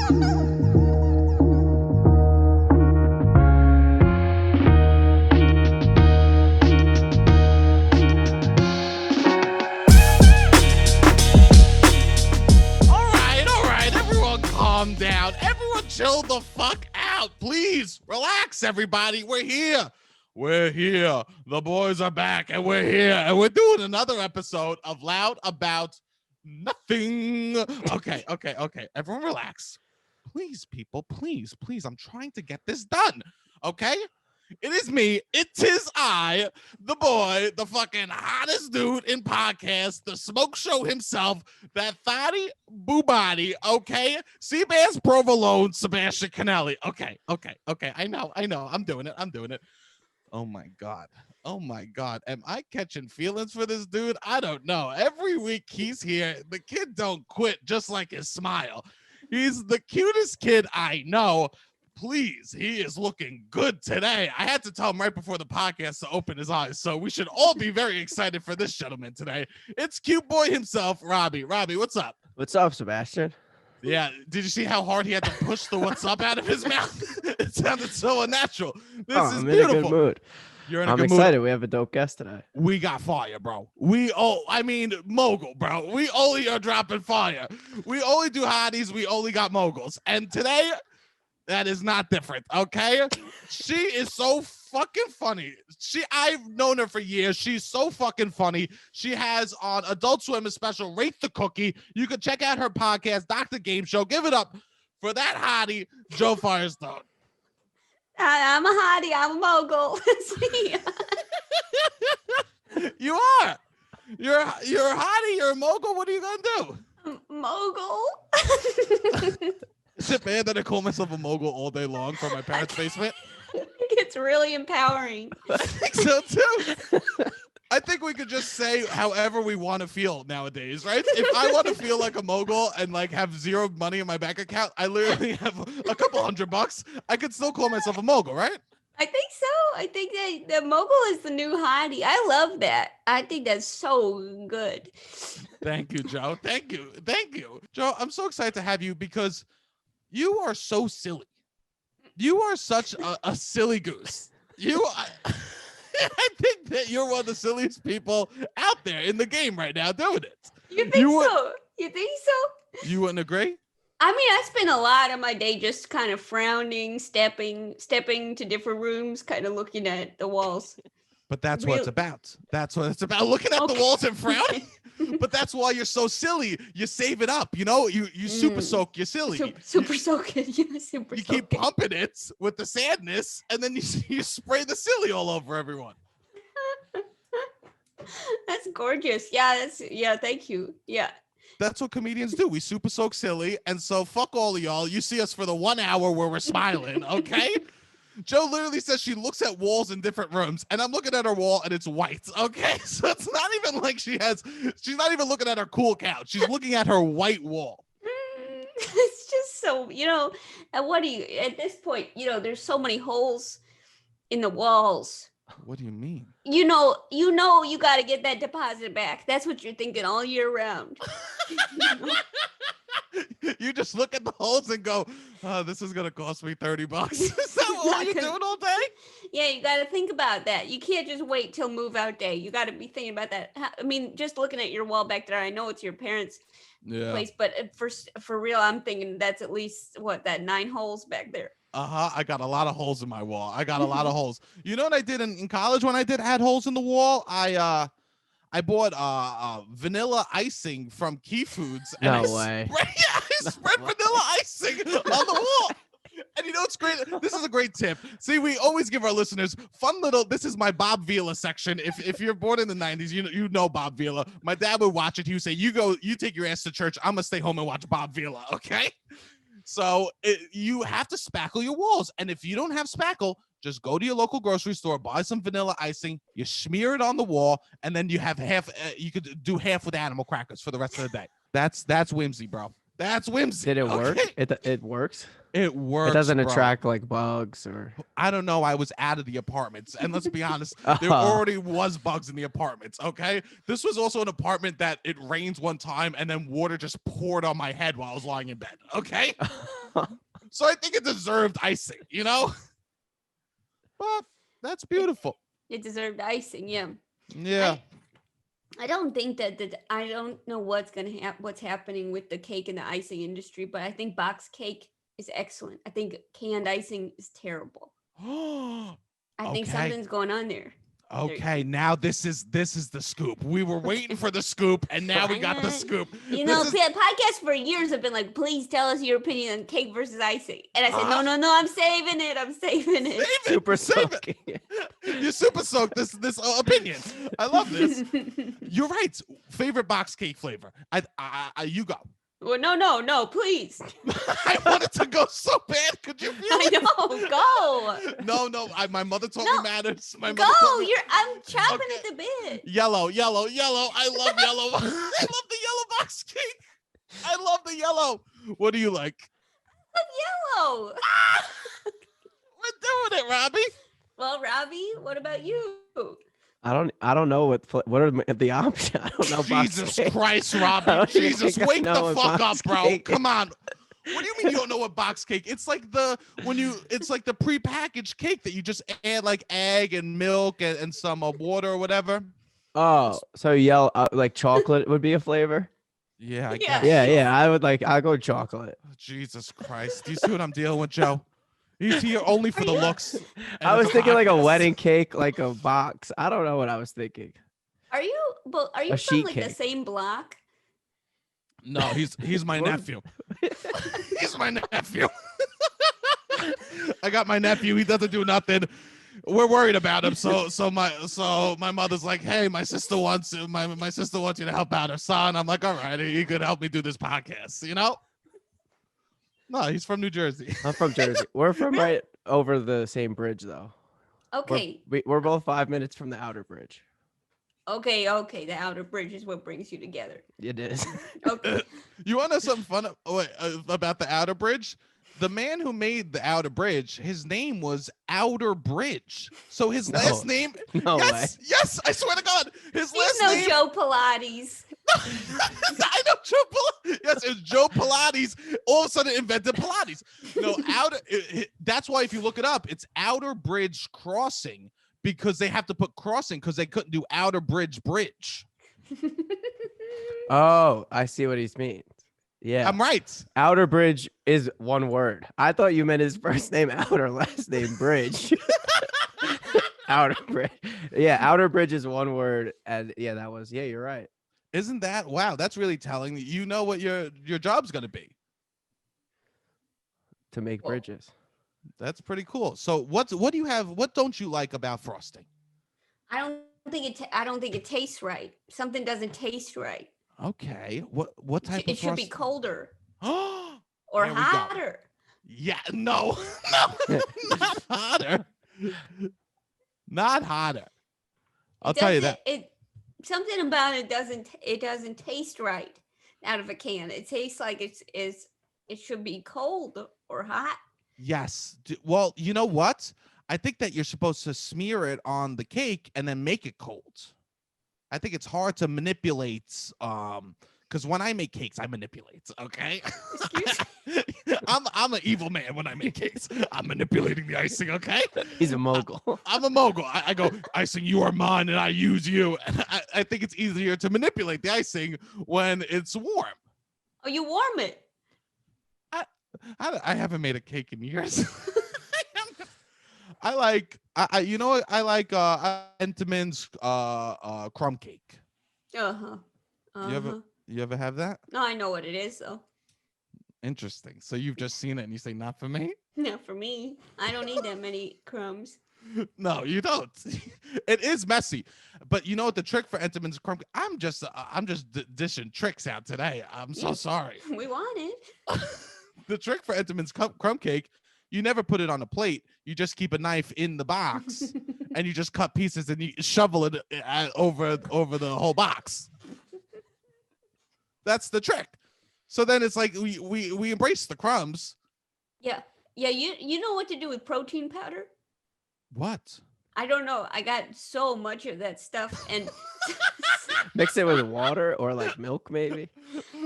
Calm down. Everyone chill the fuck out. Please relax, everybody. We're here. We're here. The boys are back and we're here. And we're doing another episode of Loud About Nothing. Okay. Everyone relax. Please, people, please. I'm trying to get this done. Okay? It is me. It is I, the boy, the fucking hottest dude in podcast, the smoke show himself, that thotty boobody, okay? Seabass Provolone, Sebastian Canelli. Okay. I know. I'm doing it. Oh my God. Am I catching feelings for this dude? I don't know. Every week he's here. The kid don't quit, just like his smile. He's the cutest kid I know. Please, he is looking good today. I had to tell him right before the podcast to open his eyes, so we should all be very excited for this gentleman today. It's cute boy himself, Robbie. Robbie, what's up? What's up, Sebastian? Yeah, did you see how hard he had to push the what's up out of his mouth? It sounded so unnatural. I'm beautiful. In a good mood. You're in a good excited. mood. We have a dope guest today. We got fire, bro. Mogul, bro. We only are dropping fire. We only do hotties. We only got moguls. And today, that is not different, okay? She is so fucking funny. I've known her for years. She's so fucking funny. She has on Adult Swim a special Rate the Cookie. You can check out her podcast, Dr. Game Show. Give it up for that hottie, Jo Firestone. I'm a hottie. I'm a mogul. It's me. You are. You're a hottie. You're a mogul. What are you going to do? Mogul. Is it bad that I call myself a mogul all day long from my parents' basement? It's really empowering. I think so too. I think we could just say however we want to feel nowadays, right? If I want to feel like a mogul and like have zero money in my bank account, I literally have a couple $100. I could still call myself a mogul, right? I think so. I think that the mogul is the new hottie. I love that. I think that's so good. Thank you, Jo. Thank you. Jo, I'm so excited to have you because you are so silly. You are such a silly goose. I think that you're one of the silliest people out there in the game right now doing it. You think so? You wouldn't agree? I mean, I spend a lot of my day just kind of frowning, stepping to different rooms, kind of looking at the walls. But that's what it's about. That's what it's about. Looking at the walls and frowning. But that's why you're so silly. You save it up, you know. You super soak your silly. Super soak it. Yeah, you keep pumping it with the sadness, and then you spray the silly all over everyone. That's gorgeous. Yeah. Thank you. Yeah. That's what comedians do. We super soak silly, and so fuck all of y'all. You see us for the 1 hour where we're smiling, okay? Jo literally says she looks at walls in different rooms, and I'm looking at her wall, and it's white, okay? So it's not even like she's not even looking at her cool couch. She's looking at her white wall. It's just so, at this point, there's so many holes in the walls. What do you mean? You got to get that deposit back. That's what you're thinking all year round. You just look at the holes and go, oh, this is going to cost me $30. Is that what you're doing all day? Yeah, you got to think about that. You can't just wait till move out day. You got to be thinking about that. I mean, just looking at your wall back there, I know it's your parents' place, but for real, I'm thinking that's at least, 9 holes back there. I got a lot of holes in my wall. I got a lot of holes. You know what I did in college when I had holes in the wall? I bought vanilla icing from Key Foods. And I spread vanilla icing on the wall. And you know what's great? This is a great tip. See, we always give our listeners this is my Bob Vila section. If you're born in the 90s, you know Bob Vila. My dad would watch it. He would say, you take your ass to church. I'm going to stay home and watch Bob Vila, okay? So you have to spackle your walls. And if you don't have spackle, just go to your local grocery store, buy some vanilla icing, you smear it on the wall, and then you have half, you could do half with animal crackers for the rest of the day. That's whimsy, bro. That's whimsy. Did it work? okay? It works. It works. It doesn't bro. attract like bugs or. I don't know. I was out of the apartments, and let's be honest, there Oh. already was bugs in the apartments. Okay, this was also an apartment that it rains one time, and then water just poured on my head while I was lying in bed. Okay, so I think it deserved icing, you know. But that's beautiful. It deserved icing. Yeah. Yeah. I don't think that I don't know what's what's happening with the cake and the icing industry, but I think box cake is excellent. I think canned icing is terrible. I think Okay. something's going on there. Okay, now this is the scoop. We were waiting for the scoop, and now we got the scoop. You know, podcasts for years have been like, please tell us your opinion on cake versus icing. And I said, no, I'm saving it. I'm saving it. Super soaking. You super soak this opinion. I love this. You're right. Favorite box cake flavor. You go. Well, no, please. I wanted to go so bad. Could you feel it? I know. Go. No. My mother told me matters. My mother Go. told me. I'm chopping at the bit. Yellow. I love yellow. I love the yellow box cake. I love the yellow. What do you like? Yellow. We're doing it, Robbie. Well, Robbie, what about you? I don't know what are the options. I don't know. Jesus Christ, Robbie. Jesus, wake the fuck up, bro. Come on. What do you mean you don't know what box cake? It's like the prepackaged cake that you just add like egg and milk and some water or whatever. Oh, so like chocolate would be a flavor? Yeah, I Yeah. guess. Yeah, I'll go chocolate. Jesus Christ. Do you see what I'm dealing with, Joe? He's here only for the looks. I was thinking like a wedding cake, like a box. I don't know what I was thinking. Are you from like the same block? No, he's my nephew. He's my nephew. I got my nephew. He doesn't do nothing. We're worried about him. So my mother's like, hey, my sister wants you to help out her son. I'm like, all right, he could help me do this podcast, you know? No, he's from New Jersey. I'm from Jersey. We're from right over the same bridge, though. Okay. We're both 5 minutes from the outer bridge. Okay. The outer bridge is what brings you together. It is. Okay. You want to know something fun about the outer bridge? The man who made the outer bridge, his name was Outer Bridge. So his last name. No way. Yes, I swear to God, his last name. He's no Joe Pilates. I know Joe Pilates. Yes, it's Joe Pilates. All of a sudden invented Pilates. No, that's why if you look it up, it's Outer Bridge Crossing because they have to put crossing because they couldn't do Outer Bridge. Oh, I see what he means. Yeah, I'm right. Outer Bridge is one word. I thought you meant his first name Outer, last name Bridge. Outer Bridge. Yeah, Outer Bridge is one word. And yeah, you're right. Isn't that wow? That's really telling. You know what your job's gonna be. To make bridges. That's pretty cool. So what do you have? What don't you like about frosting? I don't think it tastes right. Something doesn't taste right. Okay. What type of It should be colder or hotter. Yeah, no, not hotter. Not hotter. I'll tell you that. Something about it doesn't taste right out of a can. It tastes like it should be cold or hot. Yes. Well, you know what? I think that you're supposed to smear it on the cake and then make it cold. I think it's hard to manipulate because when I make cakes, I manipulate. Okay, I'm an evil man when I make cakes. I'm manipulating the icing. Okay, he's a mogul. I'm a mogul. I go icing. You are mine, and I use you. And I think it's easier to manipulate the icing when it's warm. Oh, you warm it. I haven't made a cake in years. I like Entenmann's crumb cake. You ever have that? No, I know what it is though. Interesting. So you've just seen it and you say not for me? Not for me. I don't need that many crumbs. No, you don't. It is messy, but you know what the trick for Entenmann's crumb? I'm just dishing tricks out today. I'm so sorry. We want it. The trick for Entenmann's crumb cake. You never put it on a plate. You just keep a knife in the box and you just cut pieces and you shovel it over the whole box. That's the trick. So then it's like we embrace the crumbs. Yeah. Yeah, you know what to do with protein powder? What? I don't know. I got so much of that stuff and Mix it with water or like milk, maybe.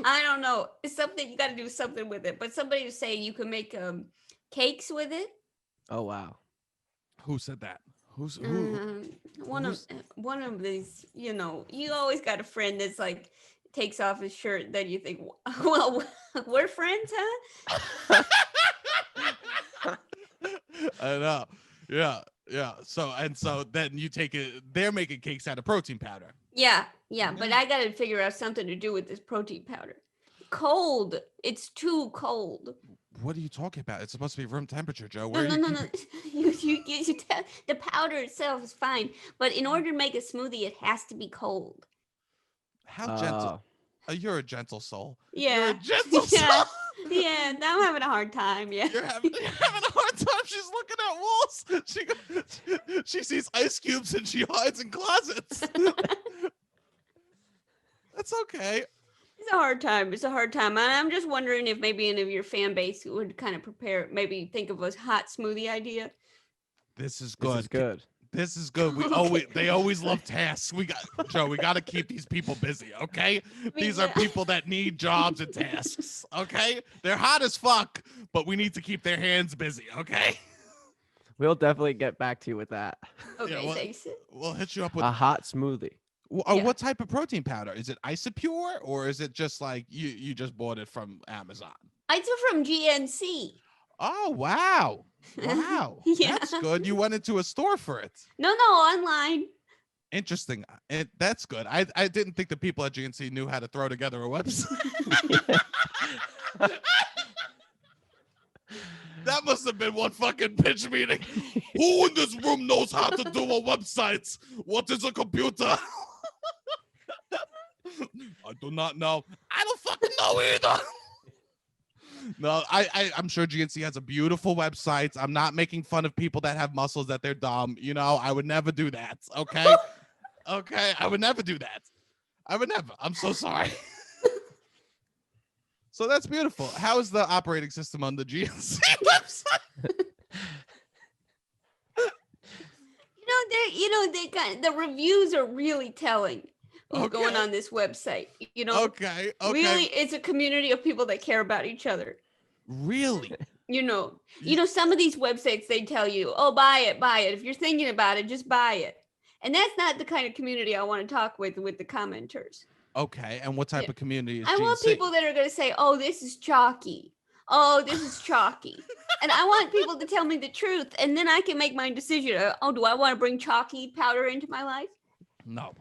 I don't know. It's something you got to do something with it. But somebody was saying you can make cakes with it. Oh wow. Who said that? Who? One of these, you always got a friend that's like takes off his shirt, then you think, well, we're friends, huh? I know. Yeah. So then you take it. They're making cakes out of protein powder. Yeah. But I got to figure out something to do with this protein powder. Cold. It's too cold. What are you talking about? It's supposed to be room temperature, Joe. No. The powder itself is fine, but in order to make a smoothie, it has to be cold. How gentle? You're a gentle soul. Yeah. You're a gentle soul. Yeah. Now I'm having a hard time. Yeah. You're having a hard time. She's looking at walls. She sees ice cubes and she hides in closets. That's okay. It's a hard time. And I'm just wondering if maybe any of your fan base would kind of maybe think of a hot smoothie idea. This is good. This is We good. they always love tasks. We got to keep these people busy, okay? These are people that need jobs and tasks, okay? They're hot as fuck, but we need to keep their hands busy, okay? We'll definitely get back to you with that. Okay, thanks. We'll hit you up with A hot smoothie. What type of protein powder? Is it Isopure or is it just like you just bought it from Amazon? I took from GNC. Oh, wow. Wow. Yeah. That's good. You went into a store for it. No, online. Interesting. That's good. I didn't think the people at GNC knew how to throw together a website. That must have been one fucking pitch meeting. Who in this room knows how to do a website? What is a computer? I do not know. I don't fucking know either. No, I'm sure GNC has a beautiful website. I'm not making fun of people that have muscles that they're dumb. I would never do that. Okay. Okay. I would never do that. I would never. I'm so sorry. So that's beautiful. How is the operating system on the GNC website? The reviews are really telling who's going on this website. Okay. Really, it's a community of people that care about each other. Really? Some of these websites, they tell you, oh, buy it. If you're thinking about it, just buy it. And that's not the kind of community I want to talk with the commenters. Okay. And what type of community is I GNC? want people that are going to say, oh, this is chalky. Oh, this is chalky. And I want people to tell me the truth. And then I can make my decision. Oh, do I want to bring chalky powder into my life? No,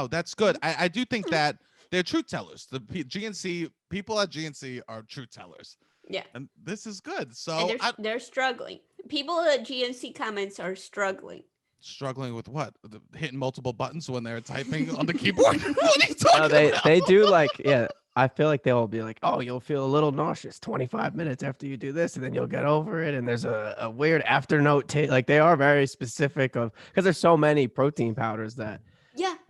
that's good. I do think that they're truth tellers. The GNC people at GNC are truth tellers. Yeah. And this is good. So they're struggling. People at GNC comments are struggling. Struggling with what? Hitting multiple buttons when they're typing on the keyboard? What are you talking about? They do I feel like they'll be like, oh, you'll feel a little nauseous 25 minutes after you do this, and then you'll get over it. And there's a weird afternote taste. Like they are very specific because there's so many protein powders that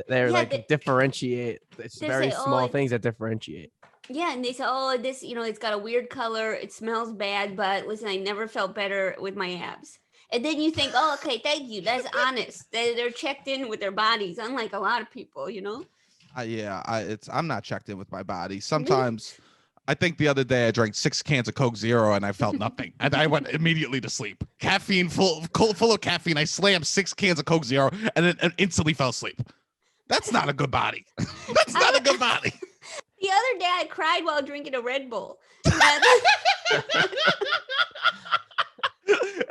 they're differentiate. It's very small things that differentiate. Yeah, and they say, oh, this, it's got a weird color. It smells bad, but listen, I never felt better with my abs. And then you think, oh, okay, thank you. That's honest. They're checked in with their bodies, unlike a lot of people, I'm not checked in with my body. Sometimes I think the other day I drank 6 cans of Coke Zero and I felt nothing. And I went immediately to sleep. Caffeine, full of caffeine. I slammed 6 cans of Coke Zero and then instantly fell asleep. That's not a good body. That's not a good body. The other day I cried while drinking a Red Bull.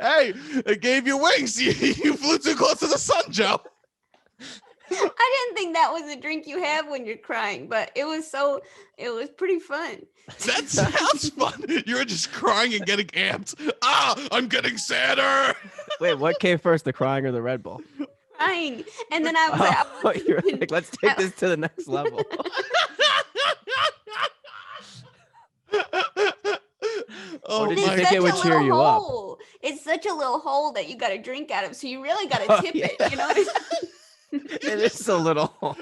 Hey, it gave you wings. You flew too close to the sun, Joe. I didn't think that was a drink you have when you're crying, but it was pretty fun. That sounds fun. You're just crying and getting amped. I'm getting sadder. Wait, what came first, the crying or the Red Bull? Crying. And then I was like, you're like, let's take this to the next level. Oh, did you think it would cheer you up? It's such a little hole that you got to drink out of, so you really got to tip it, It is a little hole.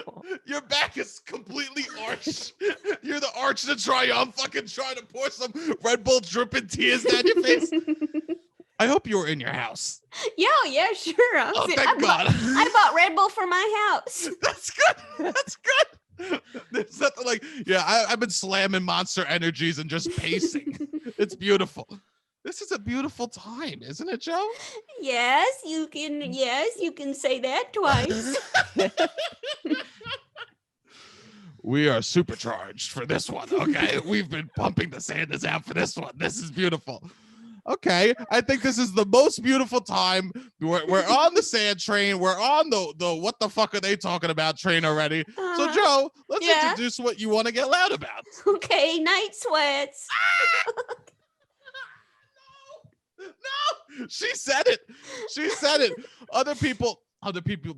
Your back is completely arched. You're the Arch de Triomphe, fucking trying to pour some Red Bull dripping tears down your face. I hope you were in your house. Yeah, sure. Oh, thank God. I bought Red Bull for my house. That's good. That's good. There's nothing like, I've been slamming Monster Energies and just pacing. It's beautiful. This is a beautiful time, isn't it, Joe? Yes, you can say that twice. We are supercharged for this one, okay? We've been pumping the Sanders out for this one. This is beautiful. Okay, I think this is the most beautiful time. We're on the sand train. We're on the what the fuck are they talking about train already. So, Joe, let's introduce what you want to get loud about. Okay, night sweats. No, she said it. She said it. Other people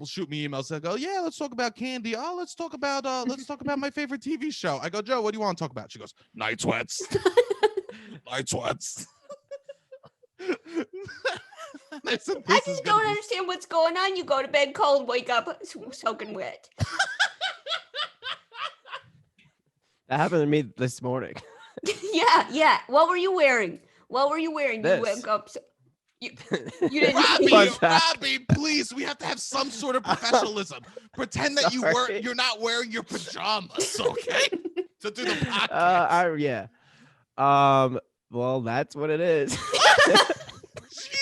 shoot me emails and go, yeah, let's talk about candy. Oh, let's talk about my favorite TV show. I go, Joe, what do you want to talk about? She goes, night sweats. Night sweats. I just don't understand what's going on. You go to bed cold, wake up soaking wet. That happened to me this morning. Yeah. What were you wearing? This. You woke up. You didn't. Robbie, please. We have to have some sort of professionalism. Pretend that you're not wearing your pajamas, okay? To do the podcast. Well, that's what it is.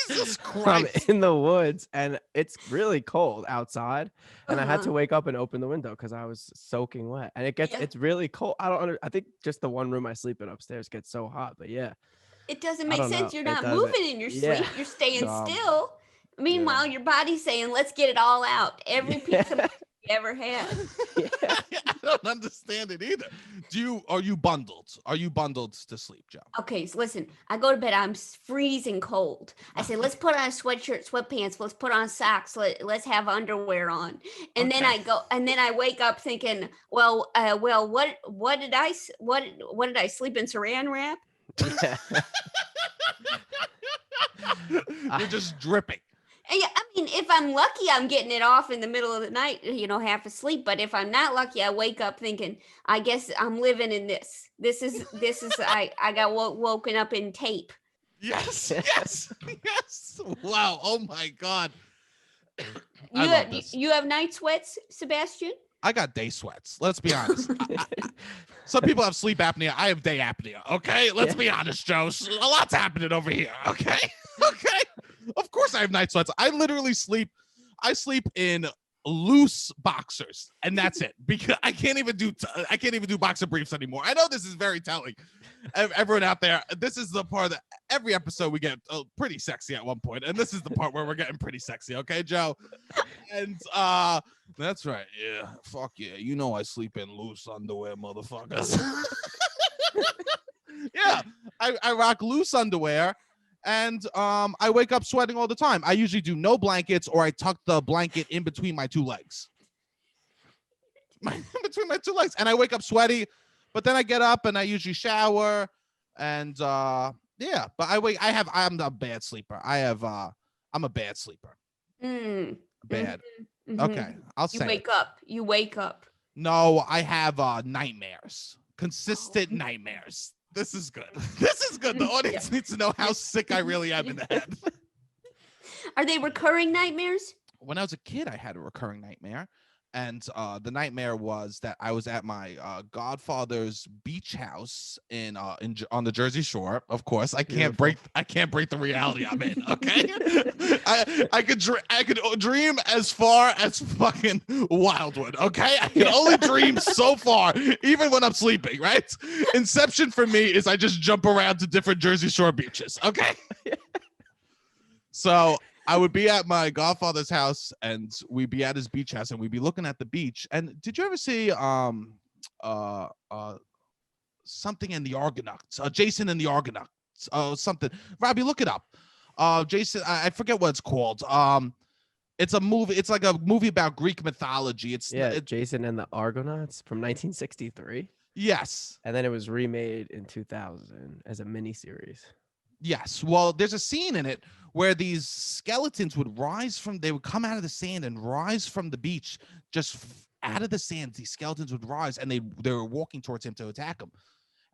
Jesus Christ. I'm in the woods and it's really cold outside, and I had to wake up and open the window because I was soaking wet. And it's really cold. I think just the one room I sleep in upstairs gets so hot, but yeah. It doesn't make sense. You're not moving in your sleep. Yeah. You're staying still. Meanwhile, your body's saying, let's get it all out. Every piece of you ever had. I don't understand it either. Are you bundled? Are you bundled to sleep, Joe? Okay, so listen, I go to bed, I'm freezing cold. I say, let's put on a sweatshirt, sweatpants, let's put on socks, let's have underwear on. And then I wake up thinking, what did I sleep in saran wrap? You're just dripping. Yeah, I mean, if I'm lucky, I'm getting it off in the middle of the night, half asleep. But if I'm not lucky, I wake up thinking, I guess I'm living in this. This is I got woken up in tape. Yes. Wow. Oh my God. You have night sweats, Sebastian? I got day sweats. Let's be honest. Some people have sleep apnea. I have day apnea. Okay. Let's be honest, Joe. A lot's happening over here. Okay. Okay. Of course I have night sweats. I literally sleep in loose boxers, and that's it, because I can't even do boxer briefs anymore. I know this is very telling. Everyone out there, this is the part that every episode we get pretty sexy at one point, and this is the part where we're getting pretty sexy. Okay, Joe? And that's right. Yeah. Fuck yeah. You know I sleep in loose underwear, motherfuckers. Yeah. I rock loose underwear. And I wake up sweating all the time. I usually do no blankets, or I tuck the blanket in between my two legs. Between my two legs. And I wake up sweaty, but then I get up and I usually shower. And but I'm a bad sleeper. I'm a bad sleeper. Bad. Mm-hmm. Okay. I'll say You wake up. No, I have nightmares. Consistent nightmares. This is good. This is good. The audience needs to know how sick I really am in the head. Are they recurring nightmares? When I was a kid, I had a recurring nightmare. And the nightmare was that I was at my godfather's beach house on the Jersey Shore. Of course, I can't break the reality I'm in. Okay, I could dream as far as fucking Wildwood. Okay, I can only dream so far, even when I'm sleeping. Right? Inception for me is I just jump around to different Jersey Shore beaches. Okay, so I would be at my godfather's house, and we'd be at his beach house, and we'd be looking at the beach. And did you ever see something in the Argonauts? Jason and the Argonauts. Something. Robbie, look it up. Jason, I forget what it's called. It's a movie. It's like a movie about Greek mythology. It's Jason and the Argonauts from 1963. Yes. And then it was remade in 2000 as a miniseries. Yes. Well, there's a scene in it where these skeletons would come out of the sand and rise from the beach just out of the sands, these skeletons would rise, and they were walking towards him to attack him.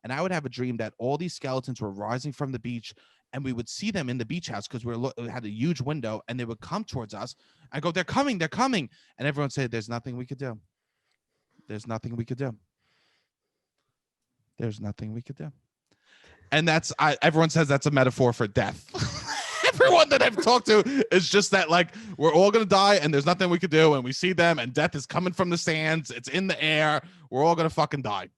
And I would have a dream that all these skeletons were rising from the beach, and we would see them in the beach house because we had a huge window, and they would come towards us. I go, they're coming. And everyone said, there's nothing we could do. There's nothing we could do. There's nothing we could do. And everyone says that's a metaphor for death. Everyone that I've talked to is just that, like, we're all going to die and there's nothing we could do. And we see them and death is coming from the sands. It's in the air. We're all going to fucking die.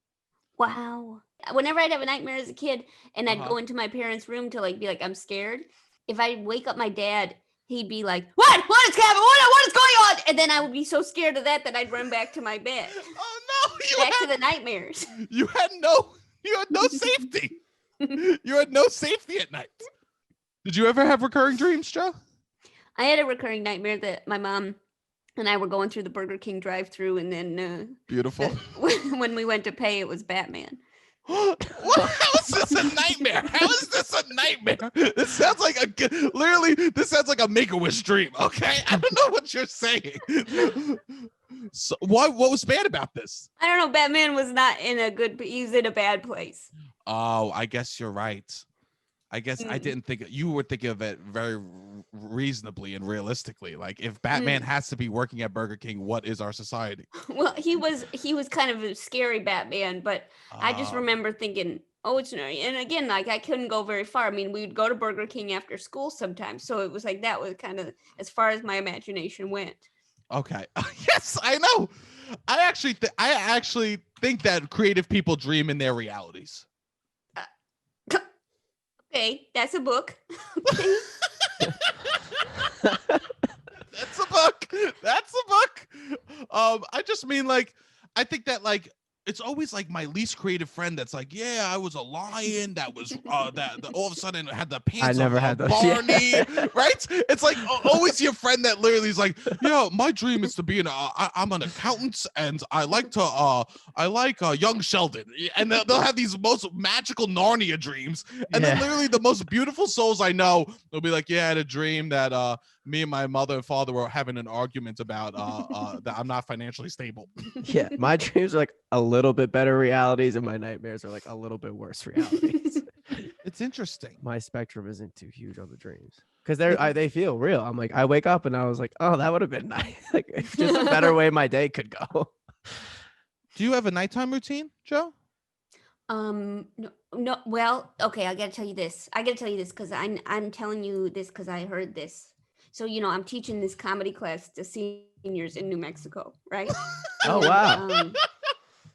Wow. Whenever I'd have a nightmare as a kid and I'd go into my parents' room to like be like, I'm scared. If I wake up my dad, he'd be like, what is happening? What is going on? And then I would be so scared of that I'd run back to my bed. Oh no. Back to the nightmares. You had no safety. You had no safety at night. Did you ever have recurring dreams, Jo? I had a recurring nightmare that my mom and I were going through the Burger King drive-thru, and then beautiful. When we went to pay, it was Batman. How is this a nightmare? How is this a nightmare? This sounds like this sounds like a Make-A-Wish dream. Okay, I don't know what you're saying. So what was bad about this? I don't know. Batman was not in a good. He's in a bad place. Oh, I guess you're right. I guess I didn't think you were thinking of it very reasonably and realistically. Like, if Batman has to be working at Burger King, what is our society? Well, he was kind of a scary Batman, but I just remember thinking, oh, it's no. And again, like, I couldn't go very far. I mean, we would go to Burger King after school sometimes, so it was like that was kind of as far as my imagination went. Okay. Yes, I know. I actually think that creative people dream in their realities. Okay, that's a book. That's a book. I just mean, like, I think that, like, it's always like my least creative friend that's like, yeah, I was a lion that was that all of a sudden had the pants. I never had those. Barney, right? It's like always your friend that literally is like, yeah, my dream is to be I'm an accountant and I like young Sheldon, and they'll have these most magical Narnia dreams, and then literally the most beautiful souls I know will be like, yeah, I had a dream that me and my mother and father were having an argument about that I'm not financially stable. Yeah, my dreams are like a little bit better realities, and my nightmares are like a little bit worse realities. It's interesting. My spectrum isn't too huge on the dreams because they feel real. I'm like, I wake up and I was like, oh, that would have been nice. Like, it's just a better way my day could go. Do you have a nighttime routine, Jo? No. Well, okay. I gotta tell you this because I'm telling you this because I heard this. So, I'm teaching this comedy class to seniors in New Mexico, right? Oh, wow.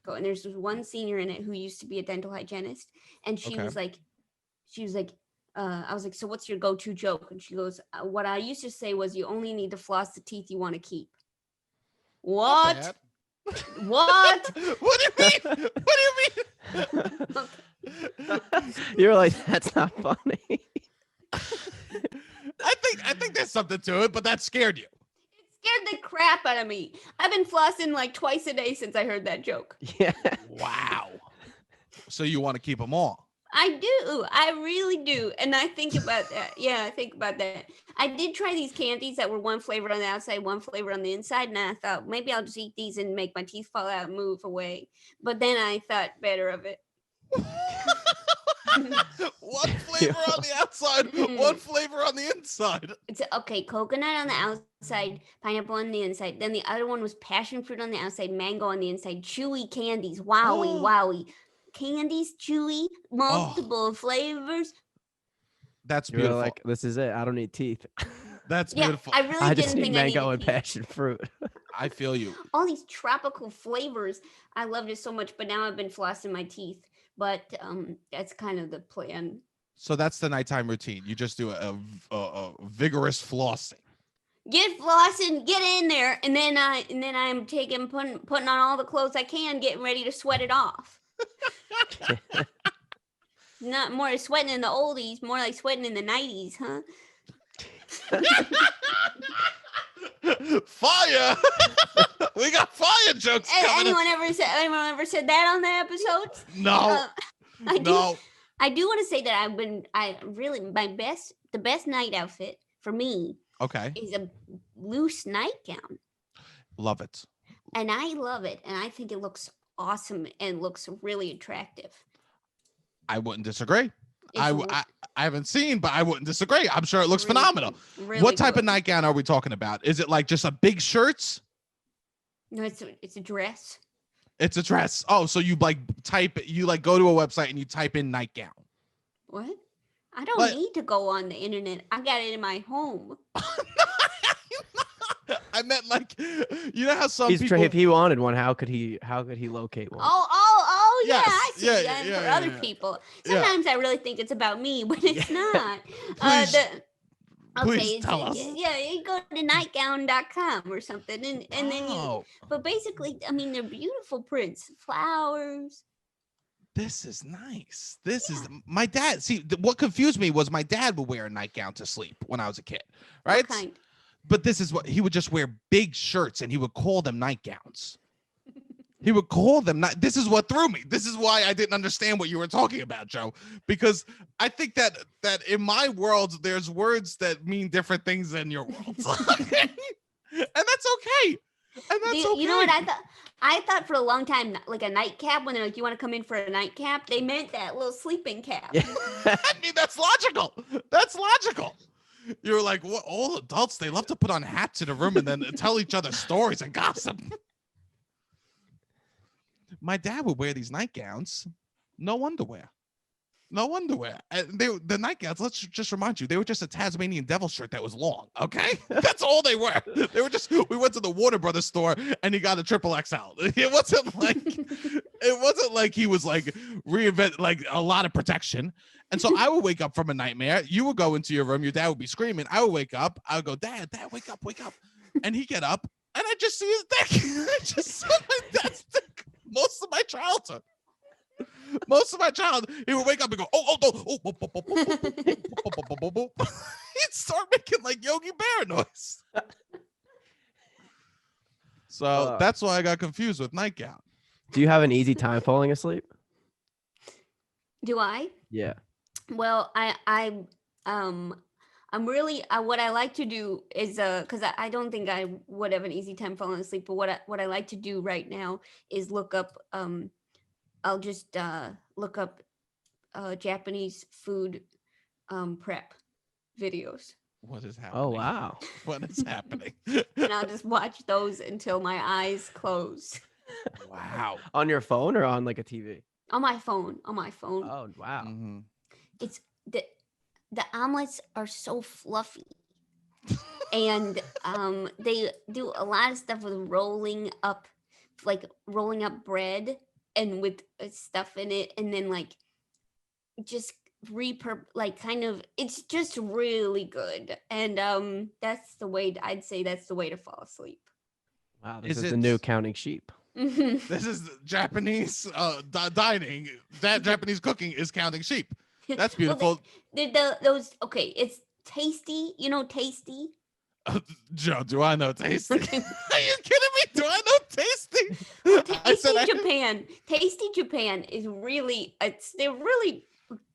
And there's one senior in it who used to be a dental hygienist. And she was like, I was like, so what's your go-to joke? And she goes, what I used to say was, you only need to floss the teeth you want to keep. What? What? What do you mean? You're like, that's not funny. I think there's something to it, but that scared you. It scared the crap out of me. I've been flossing like twice a day since I heard that joke. Yeah. Wow. So you want to keep them all? I do. I really do. And I think about that. Yeah, I think about that. I did try these candies that were one flavor on the outside, one flavor on the inside. And I thought maybe I'll just eat these and make my teeth fall out and move away. But then I thought better of it. One flavor on the outside, one flavor on the inside. It's okay. Coconut on the outside, pineapple on the inside. Then the other one was passion fruit on the outside, mango on the inside, chewy candies. Wowie. Candies, chewy, multiple flavors. That's beautiful. You're like, this is it. I don't need teeth. That's beautiful. I really I didn't just need think mango I and passion fruit. I feel you. All these tropical flavors. I loved it so much, but now I've been flossing my teeth. But that's kind of the plan. So that's the nighttime routine. You just do a vigorous flossing. Get flossing, get in there, and then I'm putting on all the clothes I can, getting ready to sweat it off. Not more sweating in the oldies, more like sweating in the 90s, huh? Fire! We got fire jokes coming. Anyone ever said that on the episodes? No. I do want to say that the best night outfit for me is a loose nightgown. Love it. and I love it, and I think it looks awesome and looks really attractive. I wouldn't disagree. It's I haven't seen, but I wouldn't disagree. I'm sure it looks really phenomenal. good, really What type good. of nightgown are we talking about? Is it like just a big shirts? No, it's a dress. It's a dress. Oh, so you like go to a website and you type in nightgown. What? I don't What? need to go on the internet. I got it in my home. I meant like, you know how some people. If he wanted one, how could he locate one? Oh, yeah, Yes, I see. yeah, And yeah, for yeah, other yeah. people, Yeah. sometimes I really think it's about me, but it's not. Please- Okay, tell us. Yeah, you go to nightgown.com or something, and then you. Oh, But basically, I mean, they're beautiful prints, flowers. this is nice. This is my dad. See, what confused me was my dad would wear a nightgown to sleep when I was a kid, right? What kind? But this is what he would just wear big shirts and he would call them nightgowns. He would call them not. This is what threw me. This is why I didn't understand what you were talking about, Joe. Because I think that in my world, there's words that mean different things than your world, and that's okay. And that's okay. You know what I thought? I thought for a long time, like a nightcap. When they're like, "You want to come in for a nightcap?" They meant that little sleeping cap. Yeah. I mean, that's logical. That's logical. You're like, what? All adults, they love to put on hats in a room and then tell each other stories and gossip. My dad would wear these nightgowns, no underwear. No underwear. And the nightgowns, let's just remind you, they were just a Tasmanian devil shirt that was long, okay? That's all they were. They were just, we went to the Warner Brothers store and he got a triple XL. It wasn't like he was like reinvent like a lot of protection. And so I would wake up from a nightmare. You would go into your room, your dad would be screaming. I would wake up, I would go, Dad, wake up. And he'd get up and I just see his dick. I just saw my dad's dick most of my childhood. He would wake up and go, he'd start making like Yogi Bear noise. So that's why I got confused with nightgown. Do you have an easy time falling asleep? Do I? Yeah. Well, I'm really what I like to do is because I don't think I would have an easy time falling asleep, but what I like to do right now is look up I'll just look up Japanese food prep videos. What is happening? Oh wow. What is happening? And I'll just watch those until my eyes close. Wow. On your phone or on like a TV? On my phone. Oh wow. Mm-hmm. It's the omelets are so fluffy. And they do a lot of stuff with rolling up bread and with stuff in it, and then like just it's just really good. And that's the way I'd say that's the way to fall asleep. Wow, this is the new counting sheep. This is Japanese dining. That Japanese cooking is counting sheep. That's beautiful. Those okay, it's tasty. You know, tasty. Joe, do I know tasty? Are you kidding me? Do I know tasty? Tasty Japan is really they're really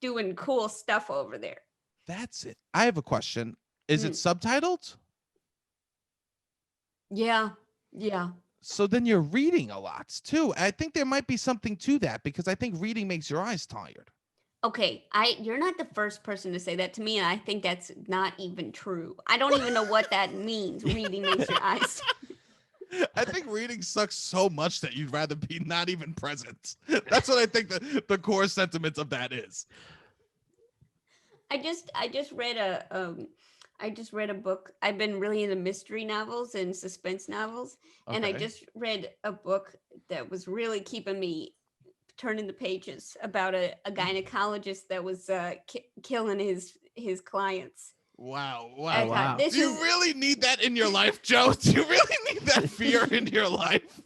doing cool stuff over there. That's it. I have a question. Is it subtitled? Yeah. So then you're reading a lot too. I think there might be something to that because I think reading makes your eyes tired. Okay, you're not the first person to say that to me, and I think that's not even true. I don't even know what that means. Reading makes your eyes tired. I think reading sucks so much that you'd rather be not even present. That's what I think the core sentiment of that is. I just read a book. I've been really into mystery novels and suspense novels, and I just read a book that was really keeping me turning the pages about a gynecologist that was killing his clients. Wow. You really need that in your life, Joe? Do you really need that fear in your life?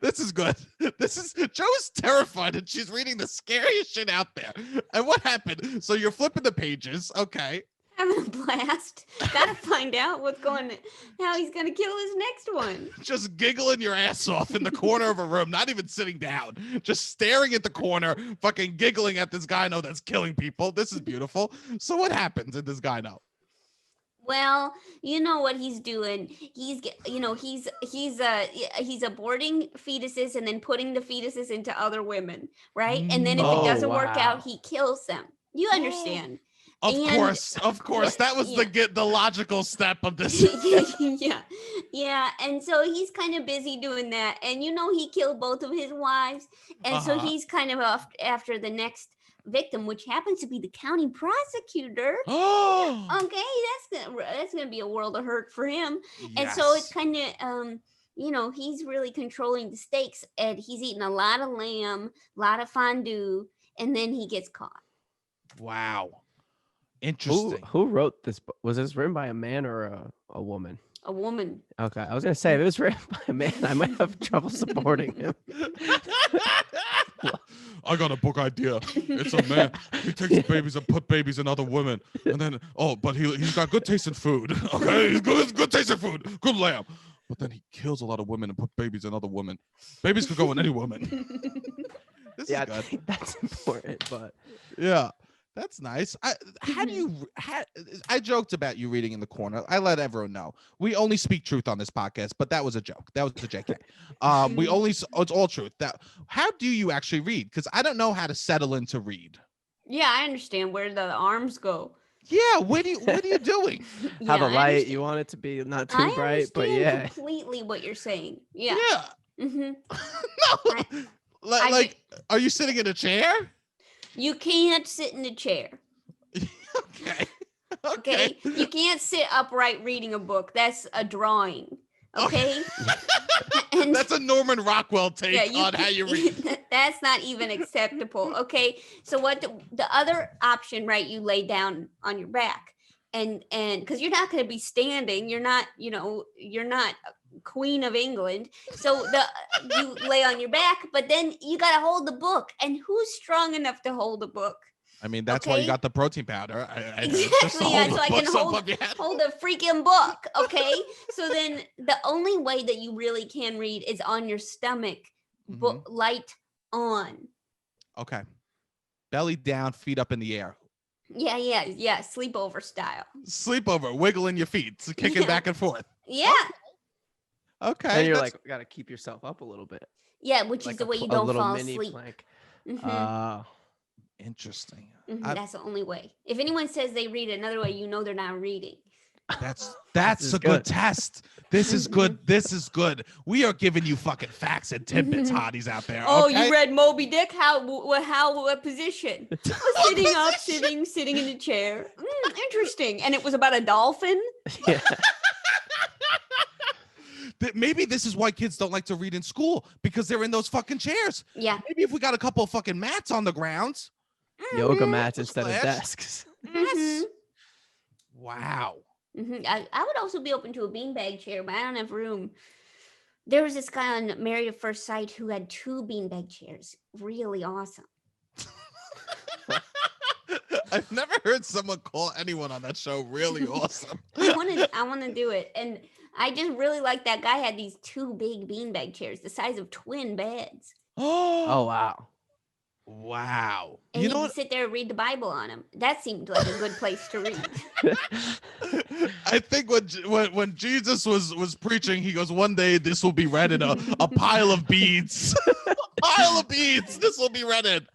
This is good. Joe is terrified and she's reading the scariest shit out there. And what happened? So you're flipping the pages. Okay. Having a blast. Gotta find out how he's gonna kill his next one. Just giggling your ass off in the corner of a room, not even sitting down, just staring at the corner, fucking giggling at this gyno that's killing people. This is beautiful. So what happens in this gyno? Well, you know what he's doing. He's aborting fetuses and then putting the fetuses into other women, right? And then if it Oh, doesn't work out, wow. he kills them. You understand? Of course. That was the logical step of this. yeah. And so he's kind of busy doing that. And he killed both of his wives. And so he's kind of after the next victim, which happens to be the county prosecutor. Oh, Okay, that's gonna be a world of hurt for him. Yes. And so it's kind of he's really controlling the stakes, and he's eating a lot of lamb, a lot of fondue, and then he gets caught. Wow. Interesting. Who wrote this book? Was this written by a man or a woman? A woman. Okay, I was gonna say if it was written by a man, I might have trouble supporting him. I got a book idea. It's a man. He takes babies and put babies in other women, and then but he's got good taste in food. Okay, he's good taste in food. Good lamb. But then he kills a lot of women and put babies in other women. Babies could go in any woman. This is good. I think that's important, but yeah. That's nice. I joked about you reading in the corner. I let everyone know. We only speak truth on this podcast, but that was a joke. That was a JK. It's all truth. How do you actually read? Because I don't know how to settle into read. Yeah, I understand where the arms go. Yeah, what are you doing? How the light, you want it to be not too bright, but yeah. Completely what you're saying. Yeah. Yeah. Mm-hmm. No. Are you sitting in a chair? You can't sit in a chair. Okay. You can't sit upright reading a book. That's a drawing. Okay. And that's a Norman Rockwell take on how you read. That's not even acceptable. Okay. So what the other option, right? You lay down on your back, and because you're not going to be standing. You're not. You're not Queen of England. So you lay on your back, but then you got to hold the book. And who's strong enough to hold a book? I mean, that's why you got the protein powder. Exactly. Yeah, so I can hold a freaking book. Okay. So then the only way that you really can read is on your stomach, light on. Okay. Belly down, feet up in the air. Yeah. Sleepover style. Sleepover, wiggling your feet, kicking back and forth. Yeah. Okay. And you're got to keep yourself up a little bit. Yeah, which is the way you don't fall asleep. Plank. Interesting. That's the only way. If anyone says they read another way, they're not reading. That's a good test. This is good. This is good. We are giving you fucking facts and tidbits, hotties out there. Oh, okay? You read Moby Dick? What position? Sitting up, sitting in a chair. Interesting. And it was about a dolphin? Yeah. Maybe this is why kids don't like to read in school, because they're in those fucking chairs. Yeah. Maybe if we got a couple of fucking mats on the grounds. Yoga mats instead of desks. Yes. Wow. I would also be open to a beanbag chair, but I don't have room. There was this guy on Married at First Sight who had 2 beanbag chairs. Really awesome. I've never heard someone call anyone on that show really awesome. I want to do it. And I just really like that guy had these 2 big beanbag chairs, the size of twin beds. Oh, wow. Wow. And you could sit there and read the Bible on them. That seemed like a good place to read. I think when Jesus was preaching, he goes, one day this will be read in a pile of beads. A pile of beads. This will be read in.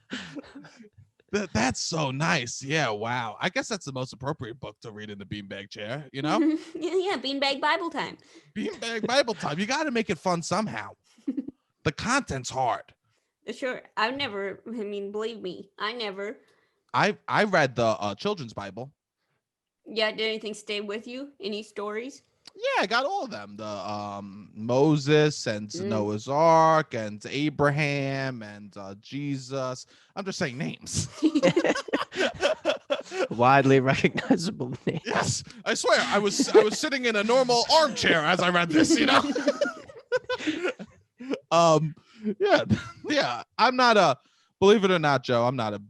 That's so nice. Yeah, wow. I guess that's the most appropriate book to read in the beanbag chair, Yeah, beanbag Bible time. Beanbag Bible time. You got to make it fun somehow. The content's hard. Sure. Believe me, I never. I read the children's Bible. Yeah, did anything stay with you? Any stories? Yeah, I got all of them. The Moses and Noah's Ark and Abraham and Jesus. I'm just saying names. Widely recognizable names. Yes, I swear. I was sitting in a normal armchair as I read this, Yeah. I'm not a, believe it or not, Joe, I'm not a,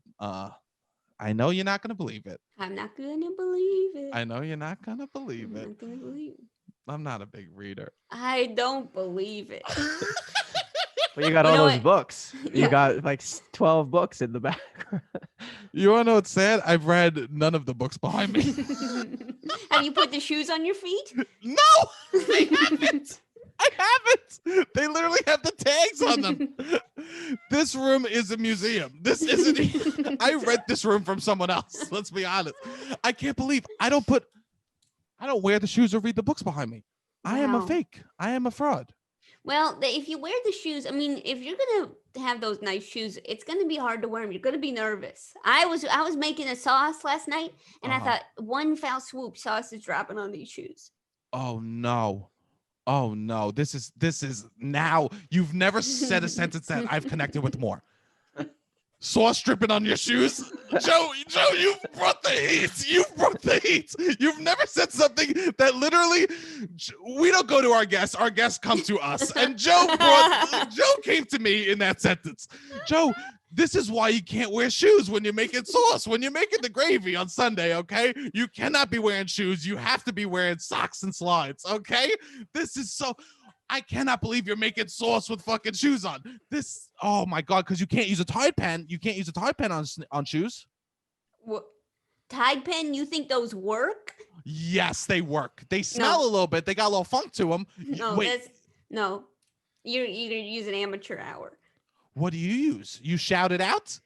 I know you're not going to believe it. I'm not going to believe it. I know you're not going to believe it. I'm not going to believe it. I'm not a big reader. I don't believe it. Well, you got You all know those what? books. You Yeah. got like 12 books in the back. You want to know what's sad? I've read none of the books behind me. Have you put the shoes on your feet? No, I haven't. I haven't. They literally have the tags on them. This room is a museum. This isn't. I rent this room from someone else. Let's be honest. I can't believe I don't wear the shoes or read the books behind me. I am a Wow. fake. I am a fraud. Well, if you wear the shoes, I mean, if you're gonna have those nice shoes, it's gonna be hard to wear them. You're gonna be nervous. I was making a sauce last night, and I thought one foul swoop, sauce is dropping on these shoes. Oh no. Oh no. This is now. You've never said a sentence that I've connected with more. Sauce dripping on your shoes. Joe, you've brought the heat. You've brought the heat. You've never said something that literally, we don't go to our guests. Our guests come to us. And Joe came to me in that sentence. Joe, this is why you can't wear shoes when you're making sauce, when you're making the gravy on Sunday, okay? You cannot be wearing shoes. You have to be wearing socks and slides, okay? This is so... I cannot believe you're making sauce with fucking shoes on. This, oh my God, because you can't use a Tide pen. You can't use a Tide pen on shoes. What? Tide pen? You think those work? Yes, they work. They smell a little bit. They got a little funk to them. No, Wait, no. You're using amateur hour. what do you use? You shout it out?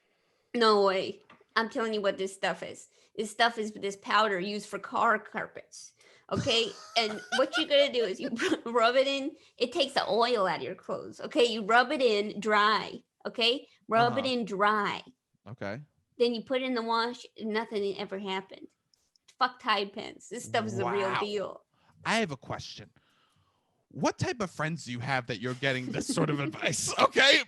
No way. I'm telling you what this stuff is. This stuff is this powder used for car carpets. Okay, and what you're gonna do is you rub it in. It takes the oil out of your clothes. Okay, you rub it in dry. Okay, rub it in dry. Okay. Then you put it in the wash. And nothing ever happened. Fuck Tide pens. This stuff is the real deal. I have a question. What type of friends do you have that you're getting this sort of advice? Okay,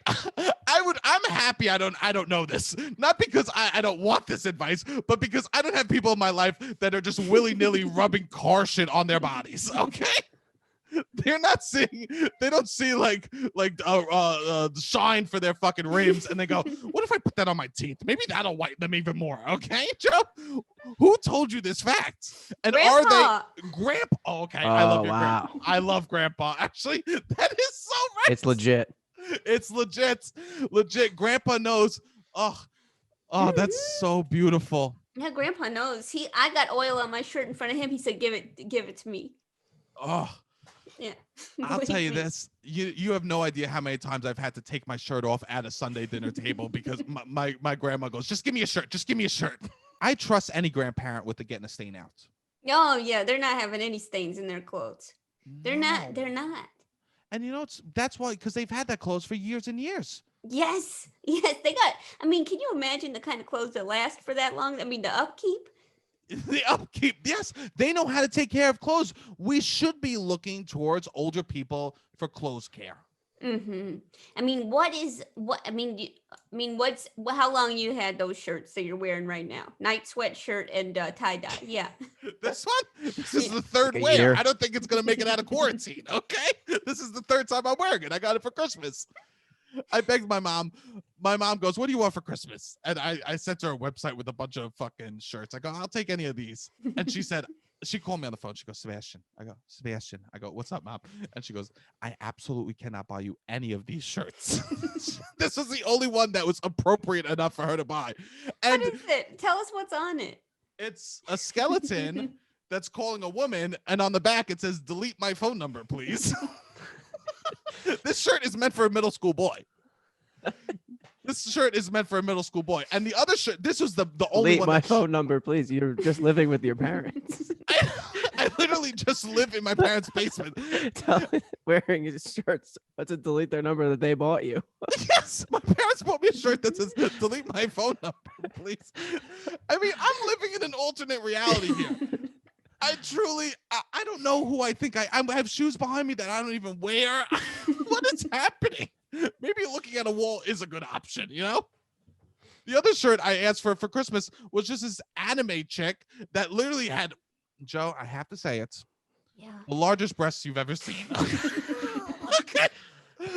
I'm happy I don't know this. Not because I don't want this advice, but because I don't have people in my life that are just willy-nilly rubbing car shit on their bodies. Okay, they don't see like shine for their fucking rims, and they go, what if I put that on my teeth? Maybe that'll whiten them even more. Okay, Joe, who told you this fact? And Grandpa. are they Grandpa? Oh, okay, I love your wow. Grandpa. I love Grandpa. Actually, that is so right. It's legit. It's legit. Grandpa knows. Oh, that's so beautiful. Yeah, Grandpa knows. I got oil on my shirt in front of him. He said, "Give it to me." Oh, yeah. I'll tell you this. You have no idea how many times I've had to take my shirt off at a Sunday dinner table because my grandma goes, "Just give me a shirt. Just give me a shirt." I trust any grandparent with getting a stain out. Oh yeah, they're not having any stains in their clothes. They're not. And that's why, because they've had that clothes for years and years. Yes, they got. I mean, can you imagine the kind of clothes that last for that long? I mean, the upkeep. The upkeep, yes, they know how to take care of clothes. We should be looking towards older people for clothes care. Mm-hmm. I mean, how long you had those shirts that you're wearing right now? Night sweatshirt and tie-dye. Yeah. This is the third Like a wear. year. I don't think it's going to make it out of quarantine, okay? This is the third time I'm wearing it. I got it for Christmas. I begged my mom. My mom goes, what do you want for Christmas? And I sent her a website with a bunch of fucking shirts. I go, I'll take any of these. And she said, she called me on the phone. She goes, Sebastian. I go, Sebastian. I go, what's up, Mom? And she goes, I absolutely cannot buy you any of these shirts. This was the only one that was appropriate enough for her to buy. And what is it? Tell us what's on it. It's a skeleton that's calling a woman. And on the back, it says, delete my phone number, please. This shirt is meant for a middle school boy. This shirt is meant for a middle school boy. And the other shirt, this was the only Delete one. my phone number, please. You're just living with your parents. I literally just live in my parents' basement. Wearing his shirts to delete their number that they bought you. Yes, my parents bought me a shirt that says, delete my phone number, please. I mean, I'm living in an alternate reality here. I don't know who I think I have shoes behind me that I don't even wear. What is happening? Maybe looking at a wall is a good option, you know? The other shirt I asked for Christmas was just this anime chick that literally had, Joe, I have to say it, the largest breasts you've ever seen. Okay.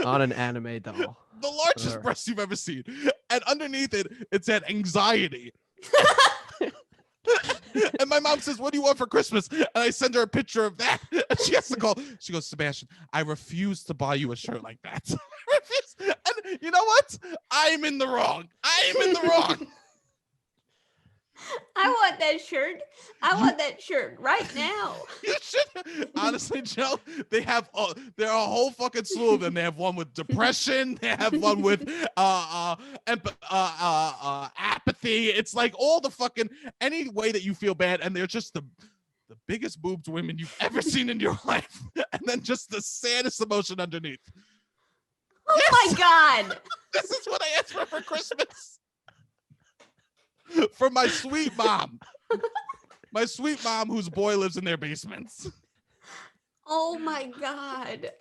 On an anime doll. The largest breasts you've ever seen. And underneath it, it said anxiety. And my mom says, what do you want for Christmas? And I send her a picture of that. And she has to call. She goes, Sebastian, I refuse to buy you a shirt like that. And you know what? I'm in the wrong. I am in the wrong. I want that shirt. I want that shirt right now. You should. Honestly, Joe, there are a whole fucking slew of them. They have one with depression. They have one with apathy. It's like all the fucking any way that you feel bad, and they're just the biggest boobed women you've ever seen in your life, and then just the saddest emotion underneath. Oh my God! This is what I asked for Christmas. For my sweet mom. My sweet mom whose boy lives in their basements. Oh my God.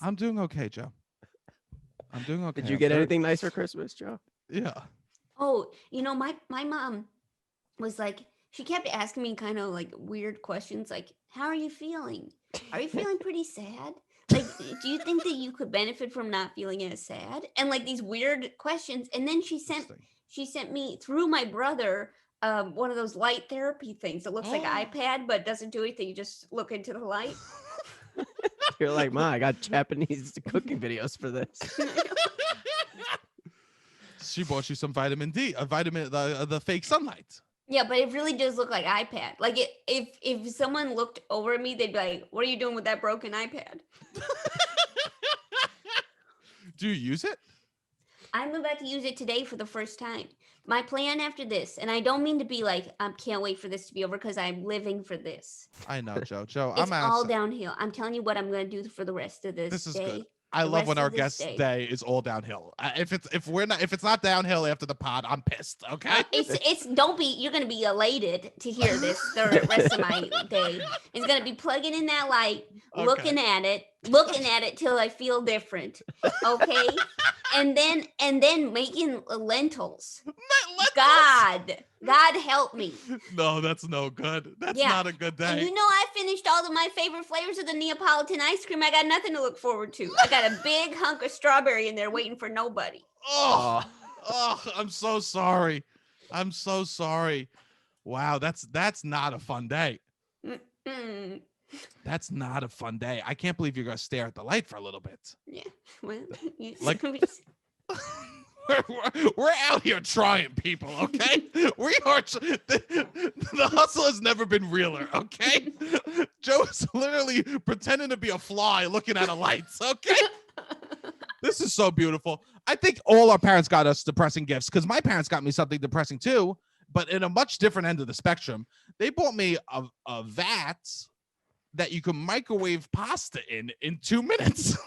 I'm doing okay, Joe. I'm doing okay. Did you get anything nice for Christmas, Joe? Yeah. Oh, my mom was like, she kept asking me kind of like weird questions like, how are you feeling? Are you feeling pretty sad? Like, do you think that you could benefit from not feeling as sad? And like these weird questions. And then she sent me through my brother one of those light therapy things. It looks like an iPad, but doesn't do anything. You just look into the light. You're like, Ma, I got Japanese cooking videos for this. She bought you some vitamin D, the fake sunlight. Yeah, but it really does look like iPad. Like if someone looked over at me, they'd be like, what are you doing with that broken iPad? Do you use it? I'm about to use it today for the first time. My plan after this, and I don't mean to be like, I can't wait for this to be over because I'm living for this. I know, Joe. Joe, it's all downhill. I'm telling you what I'm going to do for the rest of this is day. Good. I love when our guest day is all downhill. If it's not downhill after the pod, I'm pissed. Okay. You're gonna be elated to hear this the rest of my day. It's gonna be plugging in that light, looking at it till I feel different. Okay. and then making lentils. God help me. No, that's no good. That's not a good day. And I finished all of my favorite flavors of the Neapolitan ice cream. I got nothing to look forward to. I got a big hunk of strawberry in there waiting for nobody. Oh, I'm so sorry. I'm so sorry. Wow, that's not a fun day. Mm-mm. That's not a fun day. I can't believe you're gonna stare at the light for a little bit. Yeah. Well, like we're out here trying, people, okay? We are the hustle has never been realer, okay? Joe's literally pretending to be a fly looking at a lights, okay? This is so beautiful. I think all our parents got us depressing gifts because my parents got me something depressing too, but in a much different end of the spectrum. They bought me a vat that you can microwave pasta in 2 minutes.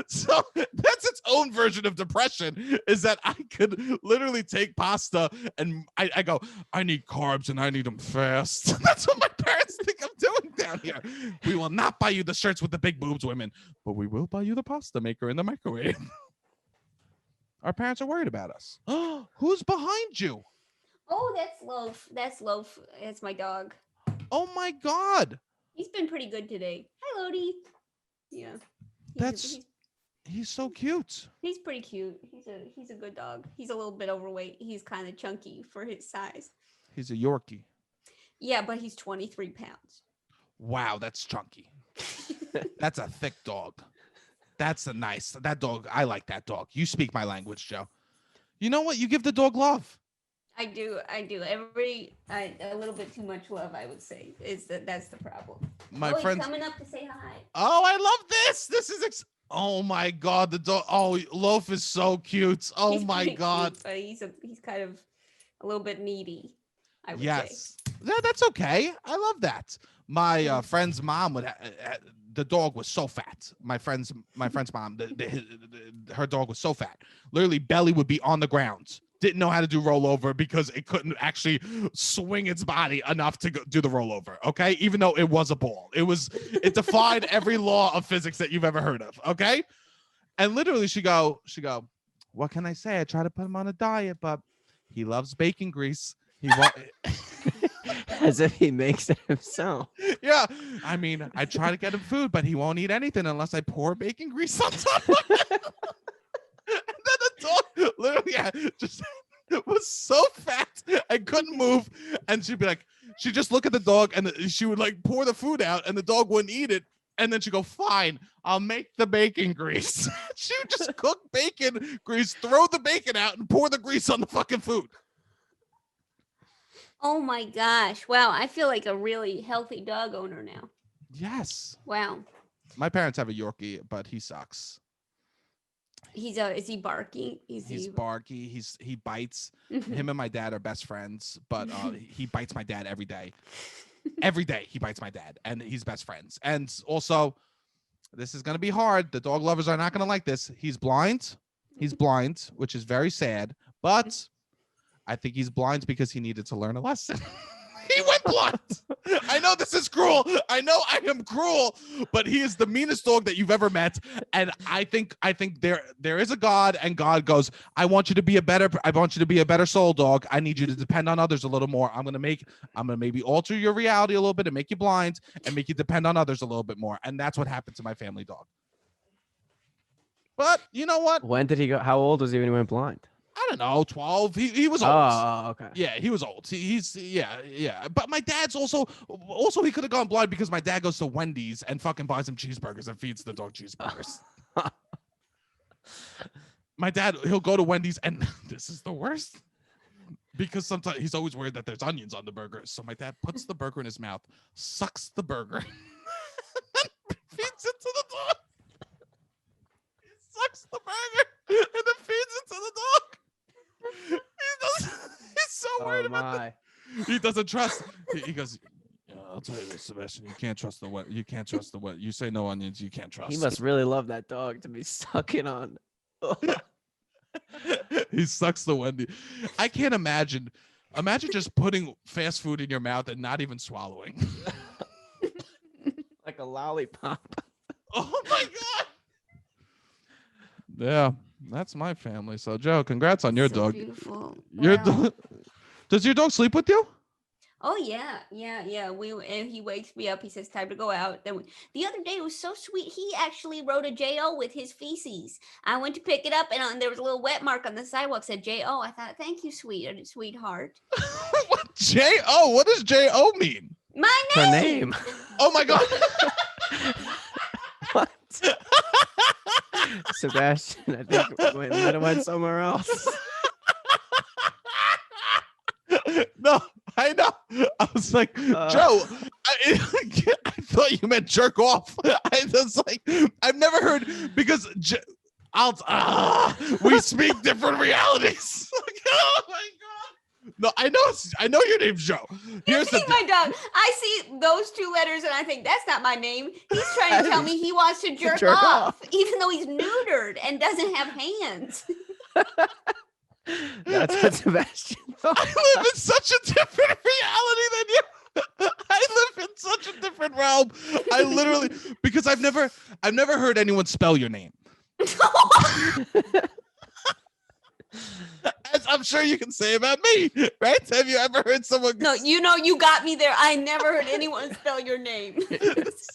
So that's its own version of depression, is that I could literally take pasta and I go, I need carbs and I need them fast. That's what my parents think I'm doing down here. We will not buy you the shirts with the big boobs, women, but we will buy you the pasta maker in the microwave. Our parents are worried about us. Who's behind you? Oh, that's Loaf. That's Loaf. It's my dog. Oh my God. He's been pretty good today. Hi, Lodi. Yeah. He's so cute. He's pretty cute. He's a good dog. He's a little bit overweight. He's kind of chunky for his size. He's a Yorkie. Yeah, but he's 23 pounds. Wow, that's chunky. That's a thick dog. That dog. I like that dog. You speak my language, Joe. You know what? You give the dog love. I do. Everybody, a little bit too much love, I would say. That's the problem. My friend coming up to say hi. Oh, I love this. This is oh my God, the dog. Oh, Loaf is so cute. Oh my God. Cute, but he's kind of a little bit needy, I would say. Yes. Yeah, that's okay. I love that. My friend's mom the dog was so fat. My friend's mom, her dog was so fat. Literally, belly would be on the ground. Didn't know how to do rollover because it couldn't actually swing its body enough to do the rollover. Okay, even though it was a ball, it defied every law of physics that you've ever heard of. Okay, and literally she go, what can I say? I try to put him on a diet, but he loves bacon grease. He won't. As if he makes it himself. Yeah, I mean, I try to get him food, but he won't eat anything unless I pour bacon grease on top of it. And then the dog literally just was so fat and couldn't move. And she'd be like, she'd just look at the dog and she would like pour the food out and the dog wouldn't eat it. And then she'd go, fine, I'll make the bacon grease. She would just cook bacon grease, throw the bacon out and pour the grease on the fucking food. Oh my gosh. Wow. I feel like a really healthy dog owner now. Yes. Wow. My parents have a Yorkie, but he sucks. Is he barky? He's barky. He bites. Him and my dad are best friends, but he bites my dad every day. Every day he bites my dad, and he's best friends. And also, this is going to be hard. The dog lovers are not going to like this. He's blind. He's blind, which is very sad, but I think he's blind because he needed to learn a lesson. He went blind. I know this is cruel. I know I am cruel, but he is the meanest dog that you've ever met. And I think there is a God, and God goes, I want you to be a better soul dog. I need you to depend on others a little more. I'm gonna maybe alter your reality a little bit and make you blind and make you depend on others a little bit more. And that's what happened to my family dog. But you know what? When did he go? How old was he when he went blind? I don't know, 12. He was old. Oh, okay. Yeah, he was old. He's yeah. But my dad's also he could have gone blind because my dad goes to Wendy's and fucking buys him cheeseburgers and feeds the dog cheeseburgers. My dad, he'll go to Wendy's and this is the worst. Because sometimes he's always worried that there's onions on the burger. So my dad puts the burger in his mouth, sucks the burger, feeds it to the dog. He sucks the burger and then feeds it to the dog. He's so worried about that. He doesn't trust. He goes, I'll tell you this, Sebastian. You can't trust the wet. You say no onions. You can't trust. He must really love that dog to be sucking on. He sucks the Wendy. I can't imagine. Imagine just putting fast food in your mouth and not even swallowing. Like a lollipop. Oh my God. Yeah. That's my family. So, Joe, congrats on your dog. Beautiful. Does your dog sleep with you? Oh yeah. And he wakes me up. He says, "Time to go out." Then the other day it was so sweet. He actually wrote a J.O. with his feces. I went to pick it up, and there was a little wet mark on the sidewalk. Said J.O. I thought, "Thank you, sweetheart." What J.O.? What does J.O. mean? My name. Her name. Oh my God. What? Sebastian, I think might have went somewhere else. No, I know. I was like, Joe, I thought you meant jerk off. I was like, I've never heard because we speak different realities. Oh my God. No, I know your name's Joe. Here's my dog. I see those two letters and I think that's not my name. He's trying to tell me he wants to jerk off, even though he's neutered and doesn't have hands. That's what Sebastian thought. I live in such a different reality than you. I live in such a different realm. I literally, because I've never heard anyone spell your name. As I'm sure you can say about me, right? Have you ever heard someone? No, you got me there. I never heard anyone spell your name. This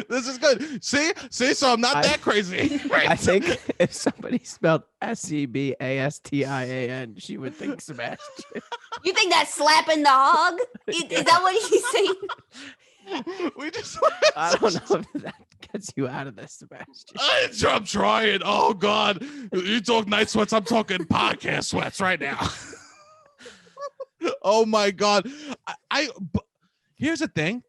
is good. See, so I'm not that crazy. Right? I think if somebody spelled Sebastian, she would think Sebastian. You think that's slapping the hog? Is that what he's saying? I don't know if that gets you out of this, Sebastian. I'm trying. Oh God, you talk night sweats. I'm talking podcast sweats right now. Oh my God. Here's the thing.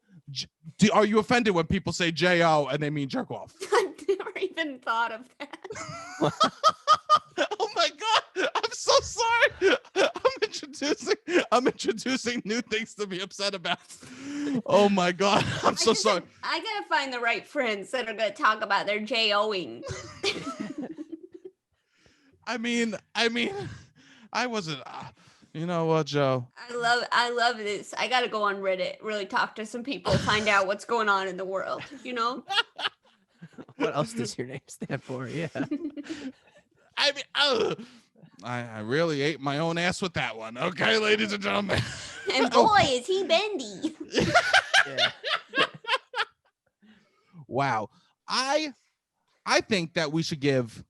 Are you offended when people say J.O. and they mean jerk off? I've never even thought of that. Oh my God. I'm so sorry. I'm introducing new things to be upset about. Oh my God. I'm so sorry. I gotta find the right friends that are gonna talk about their J.O.ing. I mean, I wasn't. You know what, Joe? I love this. I gotta go on Reddit, really talk to some people, find out what's going on in the world. You know. What else does your name stand for? Yeah. I mean, I really ate my own ass with that one. Okay, ladies and gentlemen. And boy, is he bendy. Yeah. Wow. I think that we should give